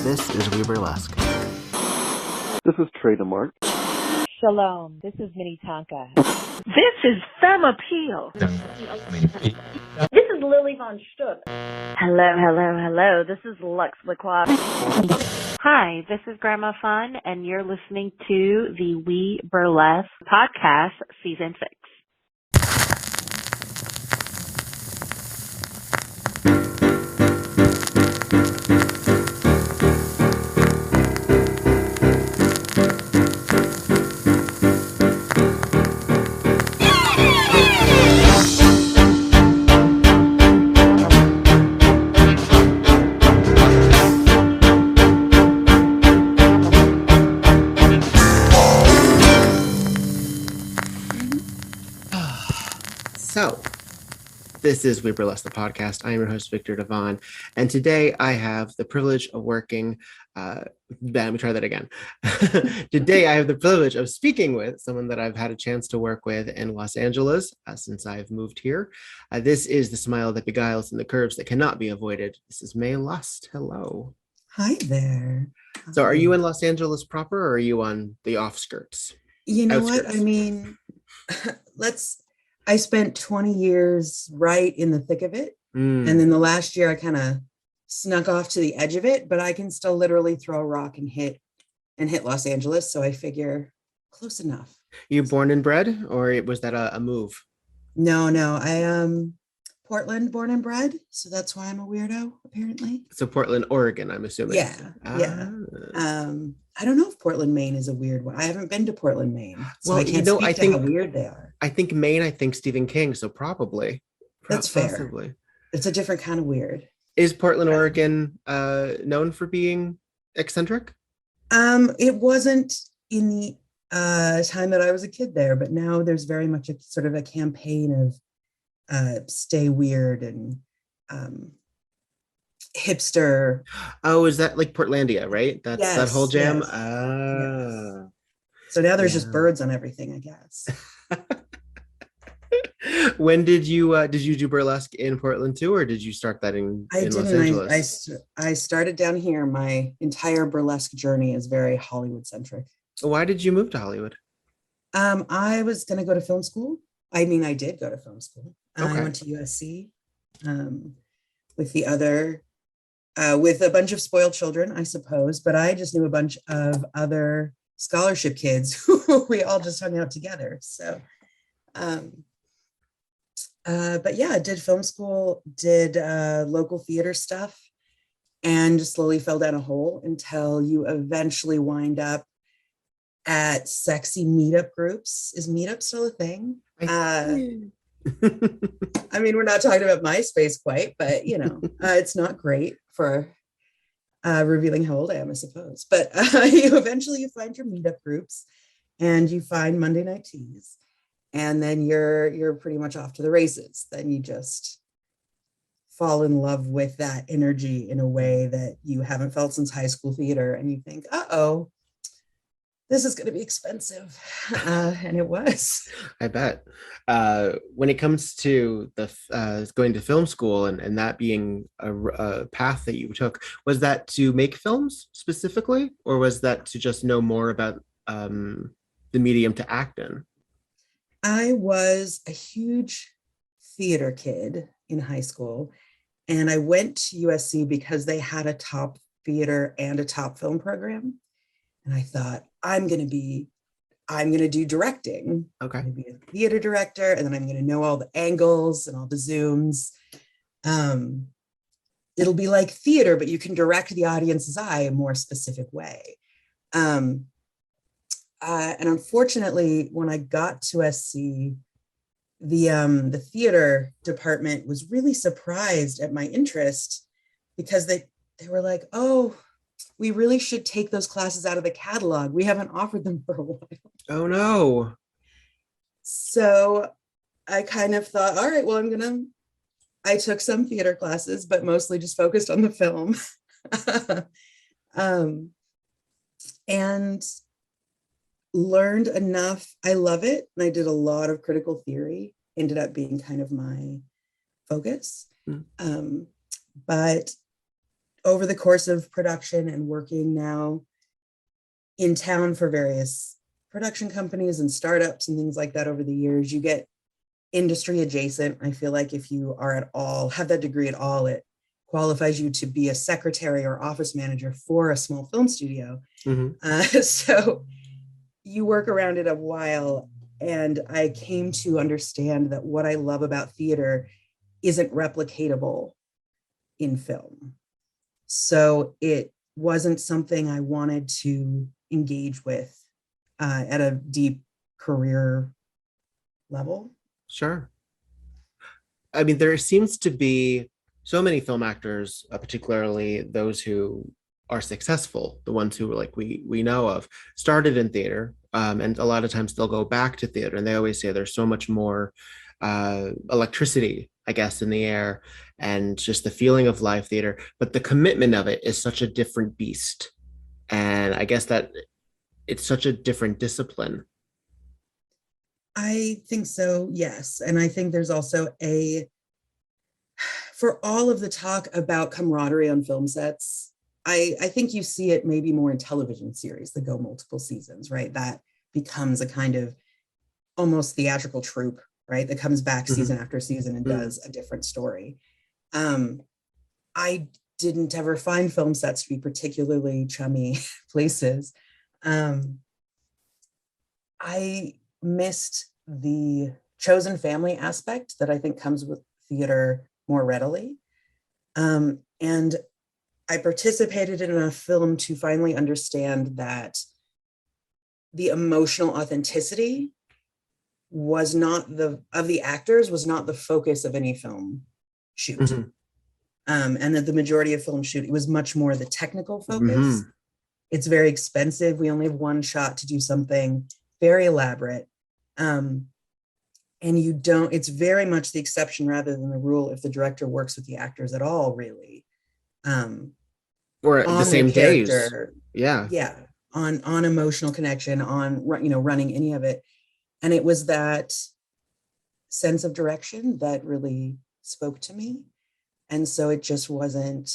This is WEBurlesque. This is Trina Mark. Shalom. This is Minnie Tonka. This is Femme Appeal. This is Lili VonSchtupp. Hello. This is Lux Liquid. Hi, this is Grandma Fun, and you're listening to the WEBurlesque Podcast, Season 6. So, this is WEBurlesque the Podcast. I am your host, Viktor Devonne, and today I have the privilege of working, let me try that again. Today I have the privilege of speaking with someone that I've had a chance to work with in Los Angeles since I've moved here. This is the smile that beguiles and the curves that cannot be avoided. This is Mae Lust. Hello. Hi there. So are you in Los Angeles proper, or are you on the offskirts? You know Outskirts? what? I mean, I spent 20 years right in the thick of it. And then the last year I kind of snuck off to the edge of it, but I can still literally throw a rock and hit Los Angeles. So I figure close enough. You born and bred, or was that a move? No, I am Portland born and bred. So that's why I'm a weirdo, apparently. So Portland, Oregon, I'm assuming. Yeah. I don't know if Portland, Maine is a weird one. I haven't been to Portland, Maine. So I can't speak to how weird they are. I think Maine, Stephen King, so probably. That's fair. Possibly. It's a different kind of weird. Is Portland, Oregon known for being eccentric? It wasn't in the time that I was a kid there, but now there's very much a sort of a campaign of stay weird and hipster. Oh, is that like Portlandia, right? That's that whole jam. Yes. So now there's just birds on everything, I guess. When did you do burlesque in Portland too, or did you start that in Los Angeles? I started down here. My entire burlesque journey is very Hollywood centric. Why did you move to Hollywood? I was going to go to film school. I mean, I did go to film school. Okay. I went to USC with a bunch of spoiled children, I suppose, but I just knew a bunch of other scholarship kids who we all just hung out together. So, but yeah, did film school, did local theater stuff, and just slowly fell down a hole until you eventually wind up at sexy meetup groups. Is meetup still a thing? I mean, we're not talking about MySpace quite, but it's not great for revealing how old I am, I suppose. But you find your meetup groups, and you find Monday Night Tease, and then you're pretty much off to the races. Then you just fall in love with that energy in a way that you haven't felt since high school theater, and you think, uh-oh, this is going to be expensive. And it was. I bet. When it comes to the going to film school and that being a path that you took, was that to make films specifically, or was that to just know more about the medium to act in? I was a huge theater kid in high school, and I went to USC because they had a top theater and a top film program. And I thought, I'm going to do directing. Okay. I'm going to be a theater director, and then I'm going to know all the angles and all the zooms. It'll be like theater, but you can direct the audience's eye a more specific way. And unfortunately, when I got to SC, the theater department was really surprised at my interest, because they were like, oh, we really should take those classes out of the catalog. We haven't offered them for a while. Oh, no. So I kind of thought, all right, well, I took some theater classes, but mostly just focused on the film. And learned enough. I love it. And I did a lot of critical theory, ended up being kind of my focus. But over the course of production and working now in town for various production companies and startups and things like that over the years, you get industry adjacent. I feel like if you are at all, have that degree at all, it qualifies you to be a secretary or office manager for a small film studio. So you work around it a while. And I came to understand that what I love about theater isn't replicatable in film. So it wasn't something I wanted to engage with at a deep career level. Sure. I mean, there seems to be so many film actors, particularly those who are successful, the ones who like we know of, started in theater, and a lot of times they'll go back to theater, and they always say there's so much more electricity, I guess, in the air, and just the feeling of live theater, but the commitment of it is such a different beast, and I guess that it's such a different discipline. I think so, yes. And I think there's also for all of the talk about camaraderie on film sets, I think you see it maybe more in television series that go multiple seasons, right? That becomes a kind of almost theatrical troupe, right? That comes back season after season and does a different story. I didn't ever find film sets to be particularly chummy places. I missed the chosen family aspect that I think comes with theater more readily. And I participated in a film to finally understand that the emotional authenticity was not of the actors was not the focus of any film shoot. And that the majority of film shoot, it was much more the technical focus. It's very expensive. We only have one shot to do something very elaborate. And it's very much the exception rather than the rule if the director works with the actors at all, really. Or at the same days. Yeah. On emotional connection, on, running any of it. And it was that sense of direction that really spoke to me. And so it just wasn't,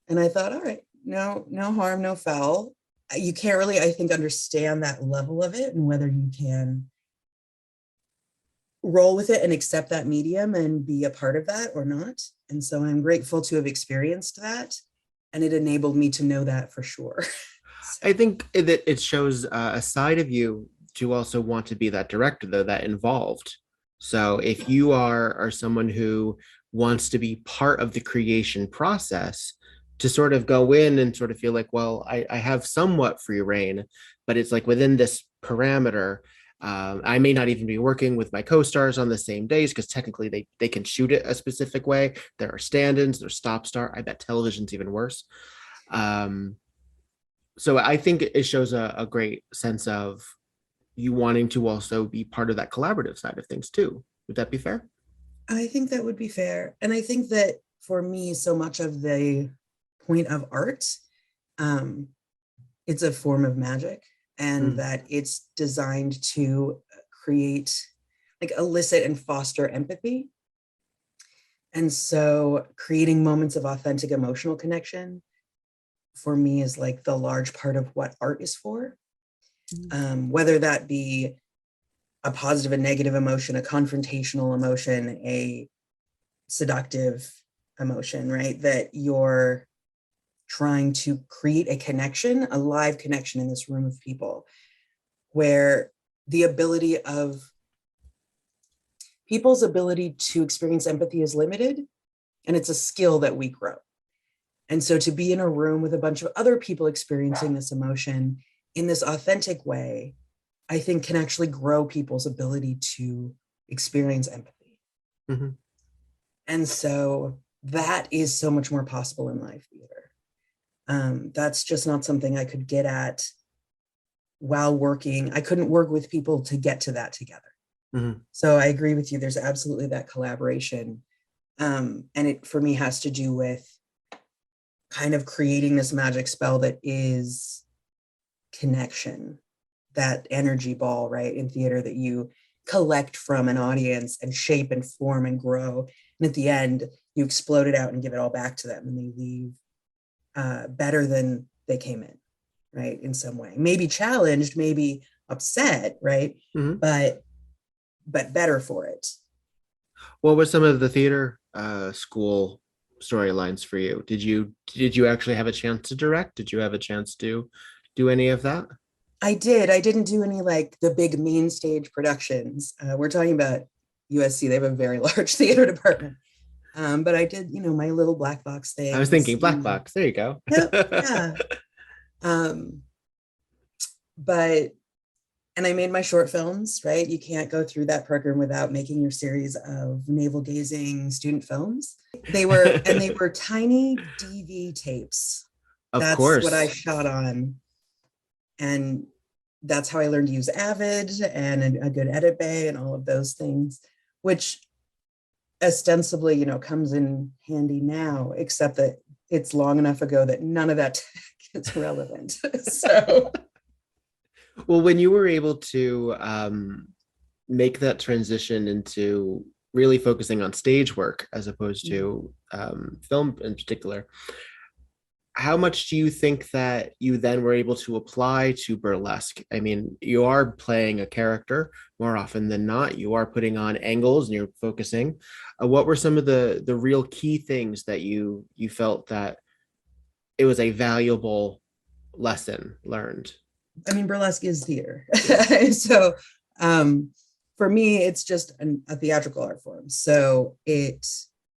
and I thought, all right, no harm, no foul. You can't really, I think, understand that level of it and whether you can roll with it and accept that medium and be a part of that or not. And so I'm grateful to have experienced that. And it enabled me to know that for sure. I think that it shows a side of you to also want to be that director, though, that involved. So if you are someone who wants to be part of the creation process, to sort of go in and sort of feel like, well, I have somewhat free reign, but it's like within this parameter. I may not even be working with my co-stars on the same days because technically they can shoot it a specific way. There are stand-ins, there's stop-start. I bet television's even worse. So I think it shows a great sense of you wanting to also be part of that collaborative side of things too. Would that be fair? I think that would be fair. And I think that for me, so much of the point of art, it's a form of magic. And that it's designed to create, like, elicit and foster empathy. And so creating moments of authentic emotional connection for me is like the large part of what art is for. Whether that be a positive and negative emotion, a confrontational emotion, a seductive emotion, right? That you're trying to create a connection, a live connection in this room of people, where the ability of people's ability to experience empathy is limited, and it's a skill that we grow. And so to be in a room with a bunch of other people experiencing this emotion in this authentic way, I think can actually grow people's ability to experience empathy. And so that is so much more possible in live theater. That's just not something I could get at while working. I couldn't work with people to get to that together. So I agree with you. There's absolutely that collaboration. And it, for me, has to do with kind of creating this magic spell that is connection, that energy ball, right, in theater that you collect from an audience and shape and form and grow. And at the end, you explode it out and give it all back to them, and they leave better than they came in, right? In some way, maybe challenged, maybe upset, right? Mm-hmm. But better for it. What were some of the theater school storylines for you? Did you actually have a chance to direct? Did you have a chance to do any of that? I did. I didn't do any like the big main stage productions. We're talking about USC. They have a very large theater department. But I did, my little black box thing. I was thinking black box. There you go. Yeah. And I made my short films, right? You can't go through that program without making your series of navel gazing student films. They were tiny DV tapes. Of course. That's what I shot on. And that's how I learned to use Avid and a good edit bay and all of those things, which ostensibly, comes in handy now, except that it's long enough ago that none of that tech is relevant. So, well, when you were able to make that transition into really focusing on stage work as opposed to film in particular, how much do you think that you then were able to apply to burlesque? I mean, you are playing a character more often than not. You are putting on angles and you're focusing. What were some of the real key things that you felt that it was a valuable lesson learned? I mean, burlesque is theater. So for me, it's just a theatrical art form. So I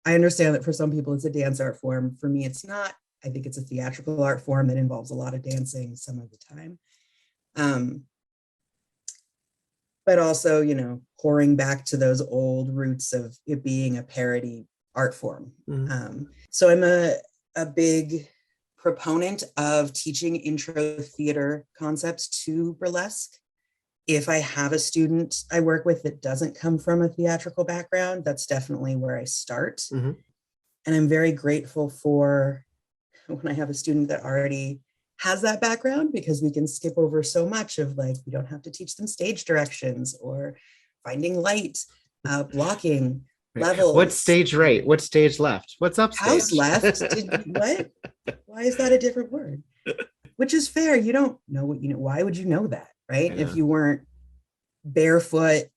understand that for some people it's a dance art form. For me, it's not. I think it's a theatrical art form that involves a lot of dancing some of the time. But also, pouring back to those old roots of it being a parody art form. Mm-hmm. So I'm a big proponent of teaching intro theater concepts to burlesque. If I have a student I work with that doesn't come from a theatrical background, that's definitely where I start. Mm-hmm. And I'm very grateful for when I have a student that already has that background, because we can skip over so much of like, we don't have to teach them stage directions or finding light, blocking, levels. What stage right? What stage left? What's upstage? House left? What? Why is that a different word? Which is fair. You don't know what why would you know that, right? If you weren't barefoot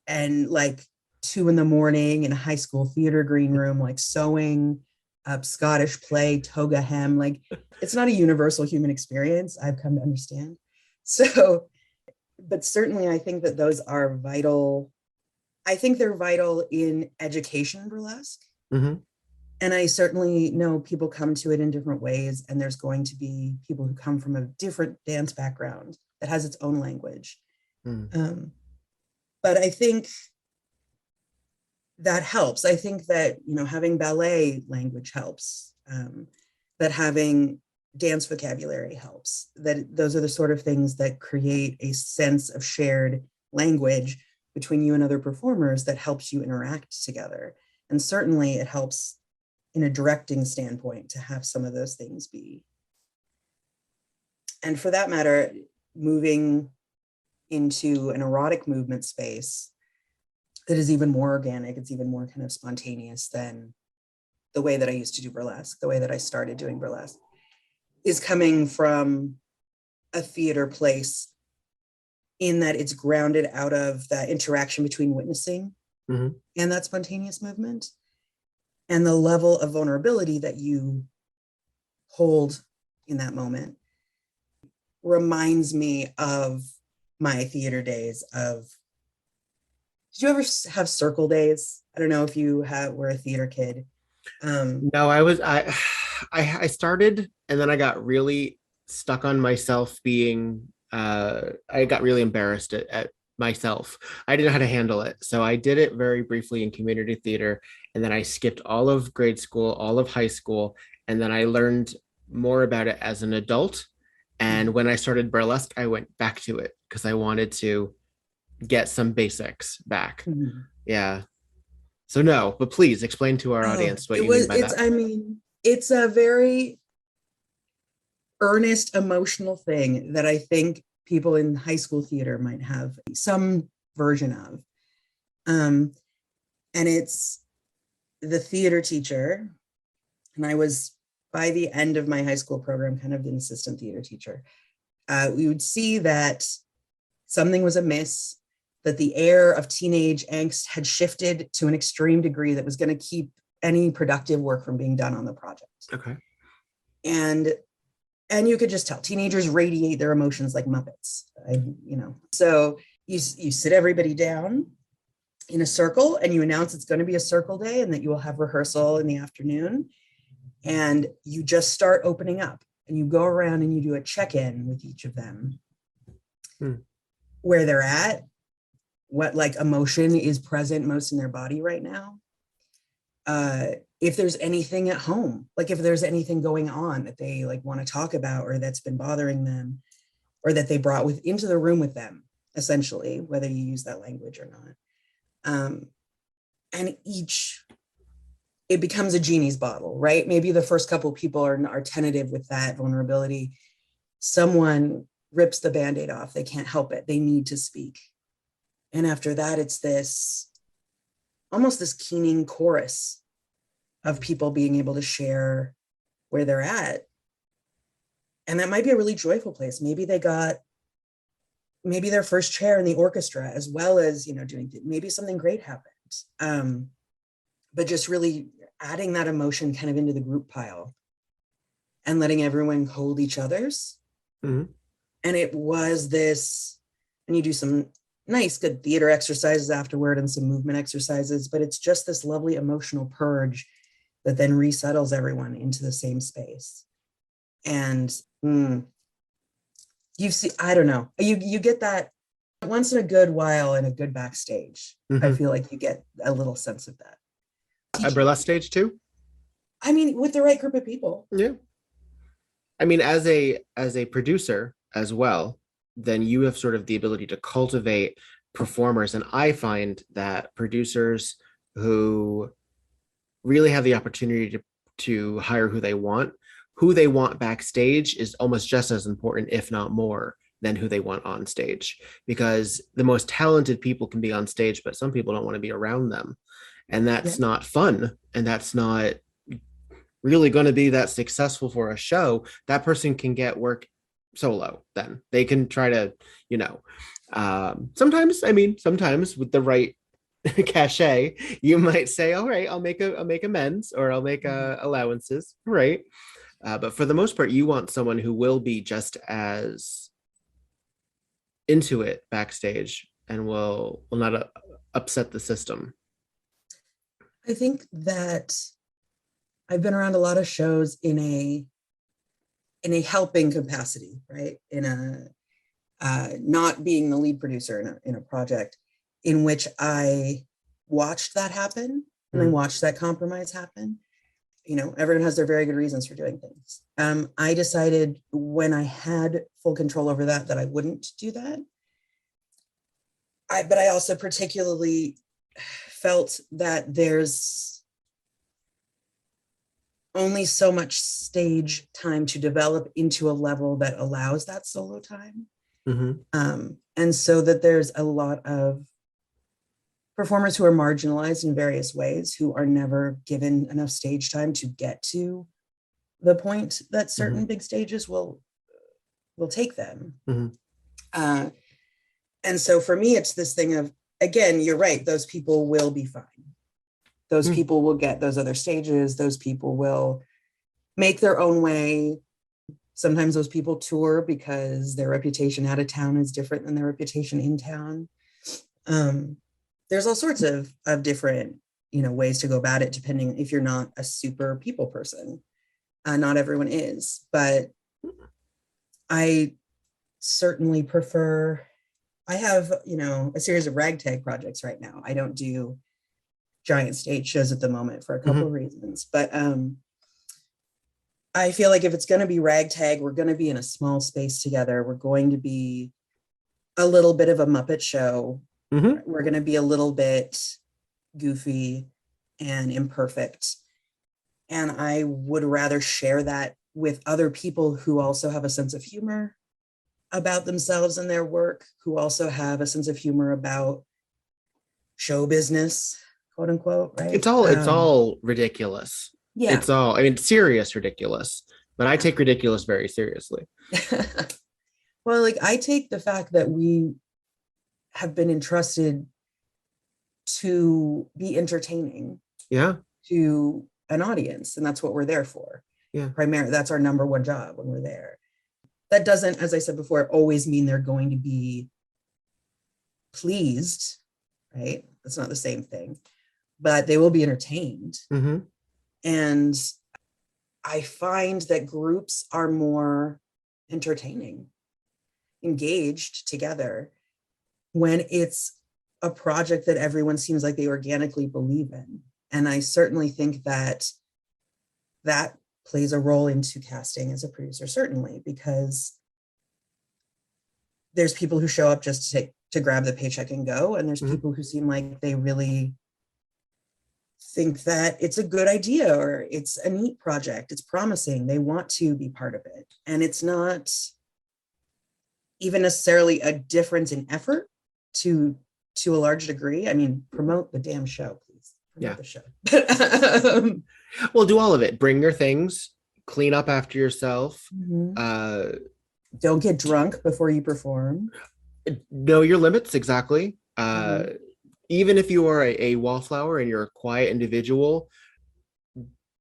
and like 2 a.m. in a high school theater green room, like sewing up Scottish play, toga hem, like it's not a universal human experience, I've come to understand. So, but certainly I think that those are vital. I think they're vital in education burlesque. Mm-hmm. And I certainly know people come to it in different ways, and there's going to be people who come from a different dance background that has its own language. Mm. But I think that helps. I think that, having ballet language helps, that having dance vocabulary helps, that those are the sort of things that create a sense of shared language between you and other performers that helps you interact together. And certainly it helps in a directing standpoint to have some of those things be. And for that matter, moving into an erotic movement space that is even more organic, it's even more kind of spontaneous than the way that I used to do burlesque, the way that I started doing burlesque, is coming from a theater place in that it's grounded out of that interaction between witnessing mm-hmm. and that spontaneous movement, and the level of vulnerability that you hold in that moment reminds me of my theater days of. Did you ever have circle days? I don't know if you were a theater kid. No, I started, and then I got really stuck on myself being, I got really embarrassed at myself. I didn't know how to handle it. So I did it very briefly in community theater. And then I skipped all of grade school, all of high school. And then I learned more about it as an adult. And when I started burlesque, I went back to it because I wanted to get some basics back. Mm-hmm. Yeah. So no, but please explain to our audience what you mean by that. I mean, it's a very earnest, emotional thing that I think people in high school theater might have some version of. And it's the theater teacher. And I was by the end of my high school program, kind of an assistant theater teacher, we would see that something was amiss, that the air of teenage angst had shifted to an extreme degree that was going to keep any productive work from being done on the project. Okay. And you could just tell teenagers radiate their emotions like Muppets, So you sit everybody down in a circle and you announce it's going to be a circle day and that you will have rehearsal in the afternoon. And you just start opening up and you go around and you do a check-in with each of them, where they're at, what like emotion is present most in their body right now. If there's anything at home, like if there's anything going on that they like want to talk about or that's been bothering them or that they brought into the room with them, essentially, whether you use that language or not. And it becomes a genie's bottle, right? Maybe the first couple of people are tentative with that vulnerability. Someone rips the Band-Aid off. They can't help it. They need to speak. And after that, it's almost this keening chorus of people being able to share where they're at. And that might be a really joyful place. Maybe they got their first chair in the orchestra, as well as, maybe something great happened. But just really adding that emotion kind of into the group pile and letting everyone hold each other's. Mm-hmm. And it was this, and you do some nice, good theater exercises afterward and some movement exercises, but it's just this lovely emotional purge that then resettles everyone into the same space. And you see, I don't know, you get that once in a good while in a good backstage. Mm-hmm. I feel like you get a little sense of that. A burlesque stage too? I mean, with the right group of people. Yeah. I mean, as a producer as well, then you have sort of the ability to cultivate performers. And I find that producers who really have the opportunity to hire who they want backstage is almost just as important, if not more, than who they want on stage. Because the most talented people can be on stage, but some people don't want to be around them. And that's not fun. And that's not really going to be that successful for a show. That person can get work solo. Then they can try to, sometimes with the right cachet, you might say, all right, I'll make amends, or I'll make allowances. Right. But for the most part, you want someone who will be just as into it backstage and will not upset the system. I think that I've been around a lot of shows in a helping capacity, right? In a not being the lead producer in a project, in which I watched that happen and I watched that compromise happen. Everyone has their very good reasons for doing things. I decided when I had full control over that I wouldn't do that. But I also particularly felt that there's only so much stage time to develop into a level that allows that solo time. Mm-hmm. And so that there's a lot of performers who are marginalized in various ways, who are never given enough stage time to get to the point that certain big stages will take them. Mm-hmm. And so for me, it's this thing of, again, you're right, those people will be fine. Those people will get those other stages. Those people will make their own way. Sometimes those people tour because their reputation out of town is different than their reputation in town. There's all sorts of different, ways to go about it, depending if you're not a super people person. Not everyone is, but I certainly prefer, I have, a series of ragtag projects right now. I don't do giant stage shows at the moment for a couple of reasons, but I feel like if it's going to be ragtag, we're going to be in a small space together. We're going to be a little bit of a Muppet show. Mm-hmm. We're going to be a little bit goofy and imperfect. And I would rather share that with other people who also have a sense of humor about themselves and their work, who also have a sense of humor about show business, quote unquote, right? It's all ridiculous. Yeah. It's all, I mean, serious ridiculous, but I take ridiculous very seriously. Well, like I take the fact that we have been entrusted to be entertaining to an audience, and that's what we're there for. Primarily, that's our number one job when we're there. That doesn't, as I said before, always mean they're going to be pleased, right? That's not the same thing, but they will be entertained. And I find that groups are more entertaining, engaged together when it's a project that everyone seems like they organically believe in. And I certainly think that that plays a role into casting as a producer, certainly, because there's people who show up just to grab the paycheck and go. And there's people who seem like they really think that it's a good idea or it's a neat project. It's promising. They want to be part of it. And it's not even necessarily a difference in effort to a large degree. I mean, promote the damn show, please. Promote the show. Well, do all of it. Bring your things, clean up after yourself. Don't get drunk before you perform. Know your limits, exactly. Even if you are a wallflower and you're a quiet individual,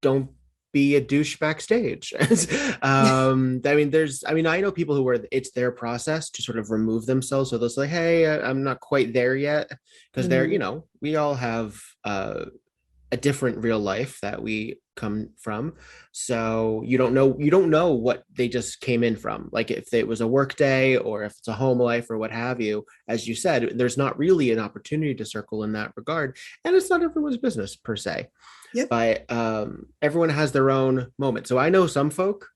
don't be a douche backstage. I know people who are, it's their process to sort of remove themselves. So they'll say, hey, I'm not quite there yet. Because they're, we all have a different real life that we come from. So you don't know what they just came in from. Like if it was a work day or if it's a home life or what have you, as you said, there's not really an opportunity to circle in that regard. And it's not everyone's business per se. But everyone has their own moment. So I know some folk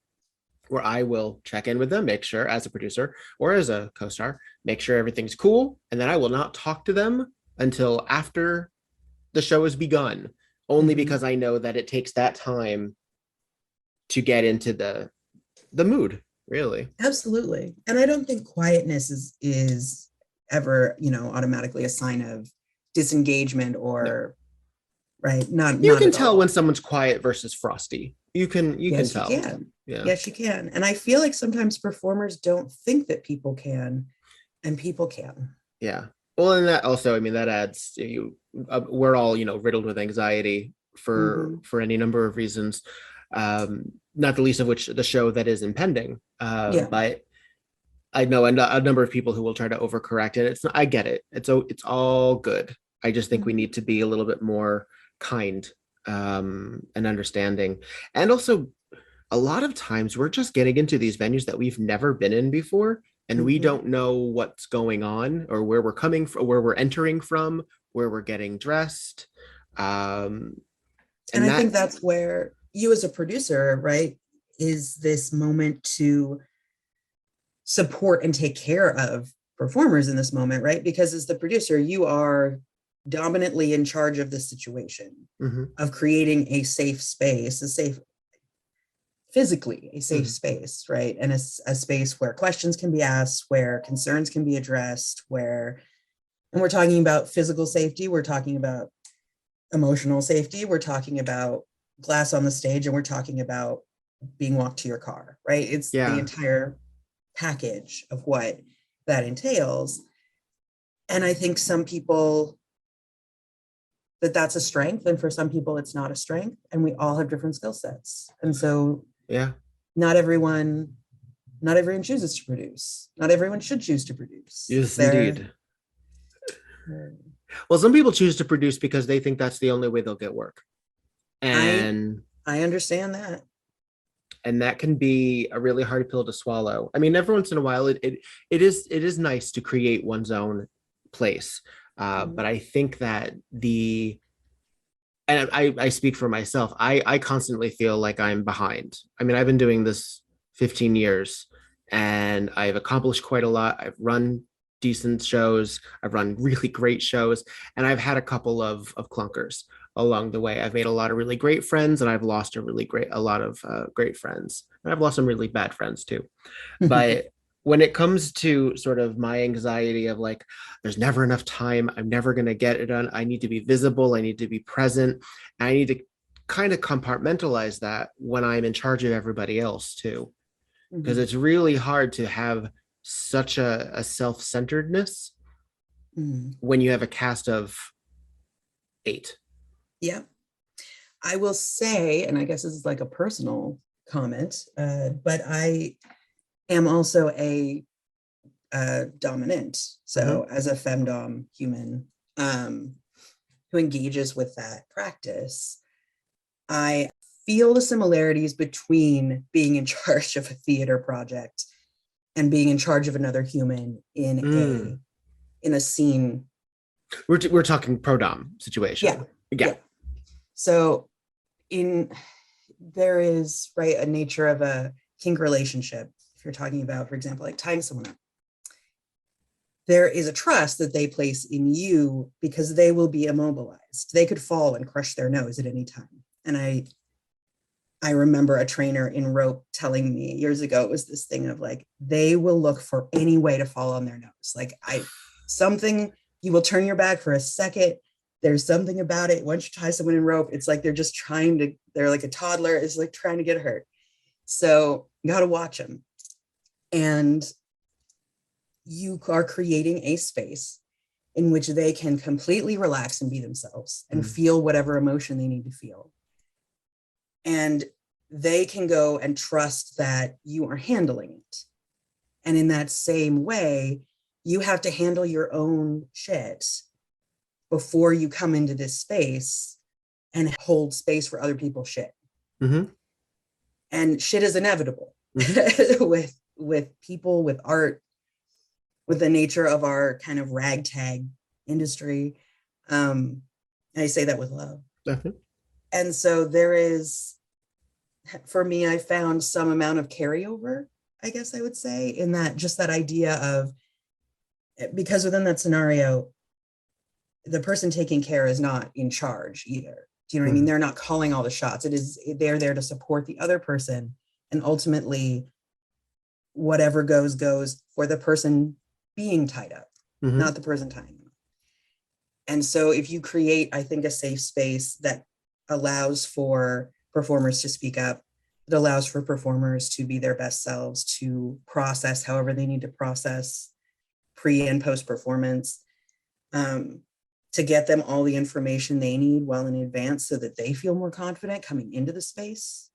where I will check in with them, make sure as a producer or as a co-star, make sure everything's cool. And then I will not talk to them until after the show has begun, only because I know that it takes that time to get into the mood, really. Absolutely. And I don't think quietness is ever, automatically a sign of disengagement or right. You can tell when someone's quiet versus frosty. You can tell. You can. Yeah. Yes, you can. And I feel like sometimes performers don't think that people can, and people can. Yeah. Well, and that also, that adds, we're all, riddled with anxiety for any number of reasons, not the least of which the show that is impending. But I know a number of people who will try to overcorrect it. I get it. It's all good. I just think we need to be a little bit more kind and understanding. And also, a lot of times we're just getting into these venues that we've never been in before. And we don't know what's going on or where we're coming from, where we're entering from, where we're getting dressed. And I think that's where you as a producer, right, is this moment to support and take care of performers in this moment, right? Because as the producer, you are dominantly in charge of the situation, of creating a safe space, physically a safe space, right? And a space where questions can be asked, where concerns can be addressed, and we're talking about physical safety, we're talking about emotional safety, we're talking about glass on the stage, and we're talking about being walked to your car, right? It's the entire package of what that entails. And I think some people that's a strength, and for some people it's not a strength, and we all have different skill sets. And so not everyone chooses to produce. Not everyone should choose to produce. Yes, indeed. Well, some people choose to produce because they think that's the only way they'll get work. And I understand that. And that can be a really hard pill to swallow. Every once in a while, it is nice to create one's own place. But I think that and I speak for myself, I constantly feel like I'm behind. I've been doing this 15 years and I've accomplished quite a lot. I've run decent shows. I've run really great shows, and I've had a couple of clunkers along the way. I've made a lot of really great friends, and I've lost a lot of great friends. And I've lost some really bad friends too. But when it comes to sort of my anxiety of like, there's never enough time, I'm never going to get it done, I need to be visible, I need to be present, I need to kind of compartmentalize that when I'm in charge of everybody else too, because Mhm. it's really hard to have such a self-centeredness Mhm. when you have a cast of 8. Yeah. I will say, and I guess this is like a personal comment, but I am also a dominant. So as a femdom human who engages with that practice, I feel the similarities between being in charge of a theater project and being in charge of another human in a scene. We're talking pro-dom situation. Yeah. So there is, right, a nature of a kink relationship. If you're talking about, for example, like tying someone up, there is a trust that they place in you because they will be immobilized. They could fall and crush their nose at any time. And I remember a trainer in rope telling me years ago, it was this thing of like, they will look for any way to fall on their nose. Like you will turn your back for a second. There's something about it. Once you tie someone in rope, it's like they're just they're like a toddler is like trying to get hurt. So you got to watch them. And you are creating a space in which they can completely relax and be themselves and feel whatever emotion they need to feel. And they can go and trust that you are handling it. And in that same way, you have to handle your own shit before you come into this space and hold space for other people's shit. And shit is inevitable with people, with art, with the nature of our kind of ragtag industry. I say that with love. And so there is, for me, I found some amount of carryover, I guess I would say, in that, just that idea of, because within that scenario, the person taking care is not in charge either. Do you know what I mean? They're not calling all the shots. They're there to support the other person. And ultimately, whatever goes for the person being tied up, not the person tying them. And so if you create, I think, a safe space that allows for performers to speak up, it allows for performers to be their best selves, to process however they need to process pre and post performance, to get them all the information they need well in advance so that they feel more confident coming into the space.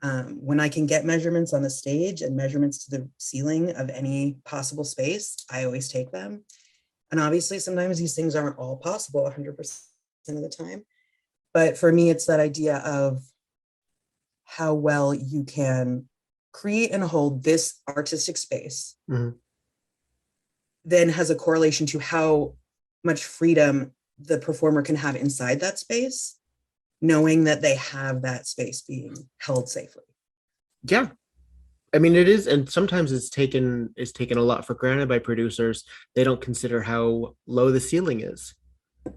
When I can get measurements on the stage and measurements to the ceiling of any possible space, I always take them. And obviously, sometimes these things aren't all possible 100% of the time. But for me, it's that idea of how well you can create and hold this artistic space, then has a correlation to how much freedom the performer can have inside that space, knowing that they have that space being held safely. Yeah. I mean, it is, and sometimes it's taken a lot for granted by producers. They don't consider how low the ceiling is,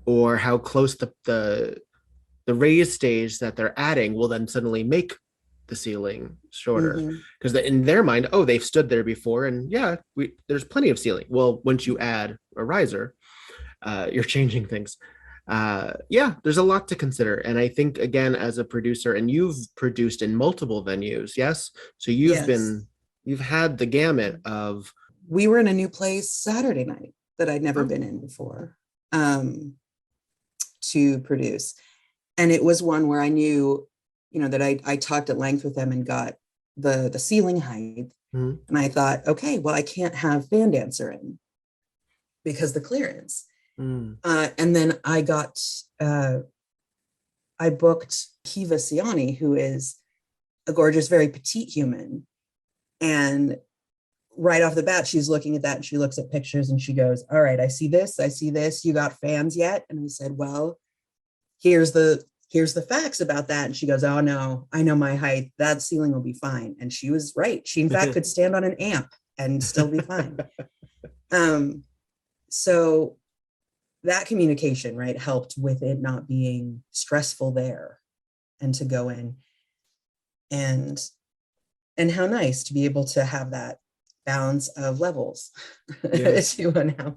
or how close the raised stage that they're adding will then suddenly make the ceiling shorter. Because in their mind, oh, they've stood there before, and yeah, there's plenty of ceiling. Well, once you add a riser, you're changing things. There's a lot to consider. And I think, again, as a producer, and you've produced in multiple venues, yes? So you've had the gamut of... We were in a new place Saturday night that I'd never been in before to produce. And it was one where I knew, that I talked at length with them and got the ceiling height. And I thought, okay, well, I can't have fan dancer in because the clearance. And then I booked Kiva Siani, who is a gorgeous, very petite human. And right off the bat, she's looking at that and she looks at pictures and she goes, all right, I see this. You got fans yet? And we said, well, here's the facts about that. And she goes, oh no, I know my height. That ceiling will be fine. And she was right. She in fact could stand on an amp and still be fine. So that communication, right, helped with it not being stressful there, and to go in and how nice to be able to have that balance of levels to now.